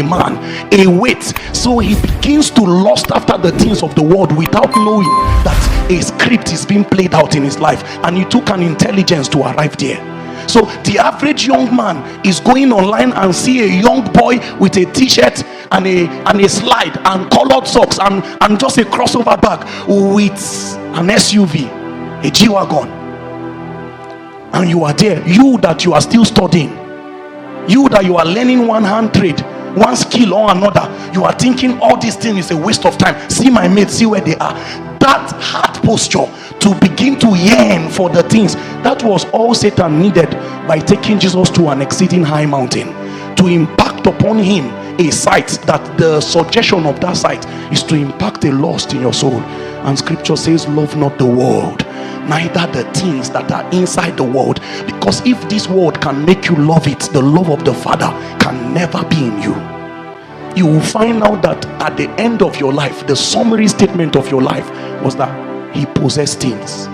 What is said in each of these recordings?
man a weight, so he begins to lust after the things of the world without knowing that a script is being played out in his life, and he took an intelligence to arrive there. So the average young man is going online and see a young boy with a t-shirt and a slide and colored socks and just a crossover bag with an SUV, a G-Wagon, and you are there, you that you are still studying, you that you are learning one hand trade, one skill or another, you are thinking all these things is a waste of time. See my mates, see where they are. That heart posture to begin to yearn for the things, that was all Satan needed by taking Jesus to an exceeding high mountain, to impact upon him a sight, that the suggestion of that sight is to impact a lust in your soul. And scripture says, love not the world, neither the things that are inside the world, because if this world can make you love it, the love of the Father can never be in you. You will find out that at the end of your life, the summary statement of your life was that he possessed things.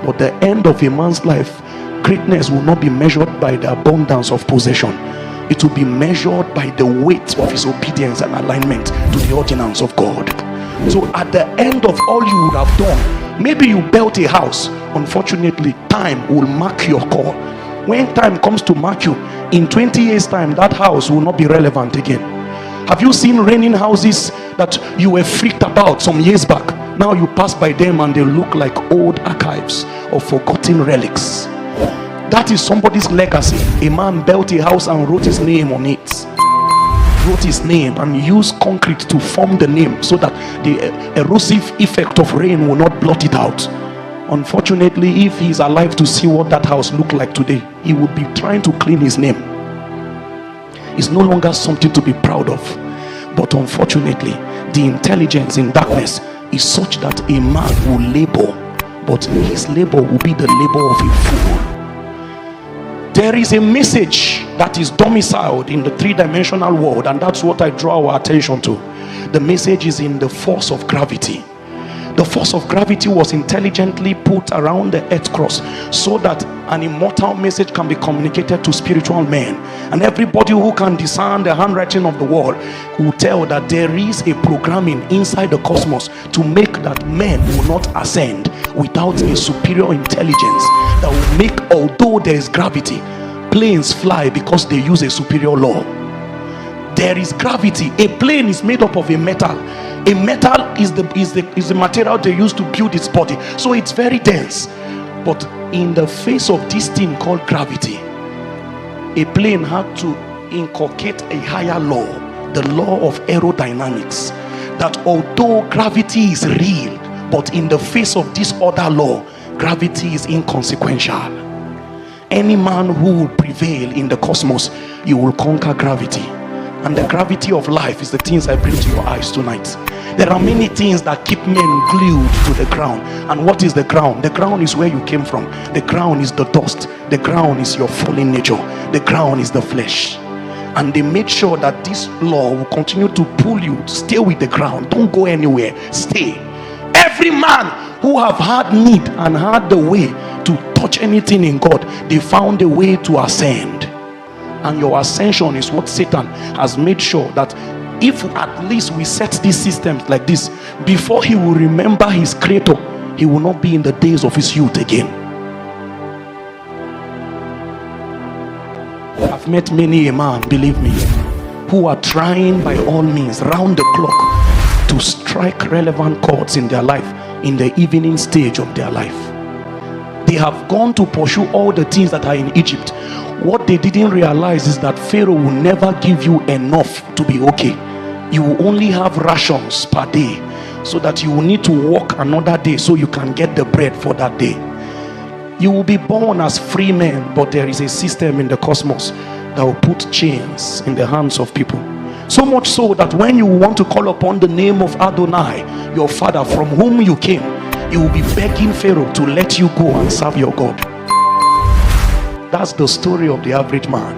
But the end of a man's life, greatness will not be measured by the abundance of possession. It will be measured by the weight of his obedience and alignment to the ordinance of God. So at the end of all you would have done, maybe you built a house. Unfortunately, time will mark your call. When time comes to mark you, in 20 years time, that house will not be relevant again. Have you seen reigning houses that you were freaked about some years back? Now you pass by them and they look like old archives of forgotten relics. That is somebody's legacy. A man built a house and wrote his name on it. Wrote his name and used concrete to form the name so that the erosive effect of rain will not blot it out. Unfortunately, if he is alive to see what that house looked like today, he would be trying to clean his name. It's no longer something to be proud of. But unfortunately, the intelligence in darkness is such that a man will labor, but his labor will be the labor of a fool. There is a message that is domiciled in the three-dimensional world, and that's what I draw our attention to. The message is in the force of gravity. The force of gravity was intelligently put around the earth cross so that an immortal message can be communicated to spiritual men. And everybody who can discern the handwriting of the world will tell that there is a programming inside the cosmos to make that men will not ascend without a superior intelligence that will make, although there is gravity, planes fly because they use a superior law. There is gravity. A plane is made up of a metal. A metal is the material they use to build its body, so it's very dense. But in the face of this thing called gravity, a plane had to inculcate a higher law, the law of aerodynamics, that although gravity is real, but in the face of this other law, gravity is inconsequential. Any man who will prevail in the cosmos, you will conquer gravity. And the gravity of life is the things I bring to your eyes tonight. There are many things that keep men glued to the ground. And what is the ground? The ground is where you came from. The ground is the dust. The ground is your fallen nature. The ground is the flesh. And they made sure that this law will continue to pull you. Stay with the ground. Don't go anywhere. Stay. Every man who have had need and had the way to touch anything in God, they found a way to ascend. And your ascension is what Satan has made sure that if at least we set these systems like this, before he will remember his creator, he will not be in the days of his youth again. I've met many a man, believe me, who are trying by all means round the clock to strike relevant chords in their life in the evening stage of their life. They have gone to pursue all the things that are in Egypt. What they didn't realize is that Pharaoh will never give you enough to be okay. You will only have rations per day, so that you will need to work another day so you can get the bread for that day. You will be born as free men, but there is a system in the cosmos that will put chains in the hands of people. So much so that when you want to call upon the name of Adonai, your father from whom you came, you will be begging Pharaoh to let you go and serve your God. That's the story of the average man.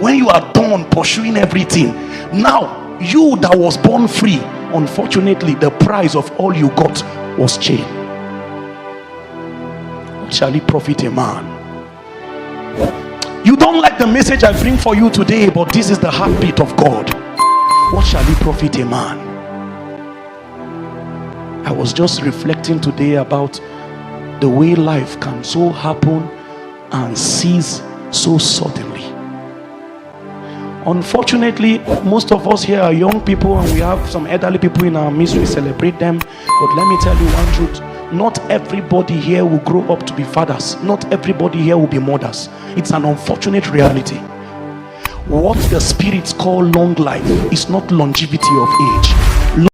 When you are done pursuing everything, now you that was born free, unfortunately the price of all you got was chain. What shall it profit a man? You don't like the message I bring for you today, but this is the heartbeat of God. what shall it profit a man? I was just reflecting today about the way life can so happen and cease so suddenly. Unfortunately, most of us here are young people, and we have some elderly people in our midst. We celebrate them. But let me tell you one truth: not everybody here will grow up to be fathers. Not everybody here will be mothers. It's an unfortunate reality. What the spirits call long life is not longevity of age.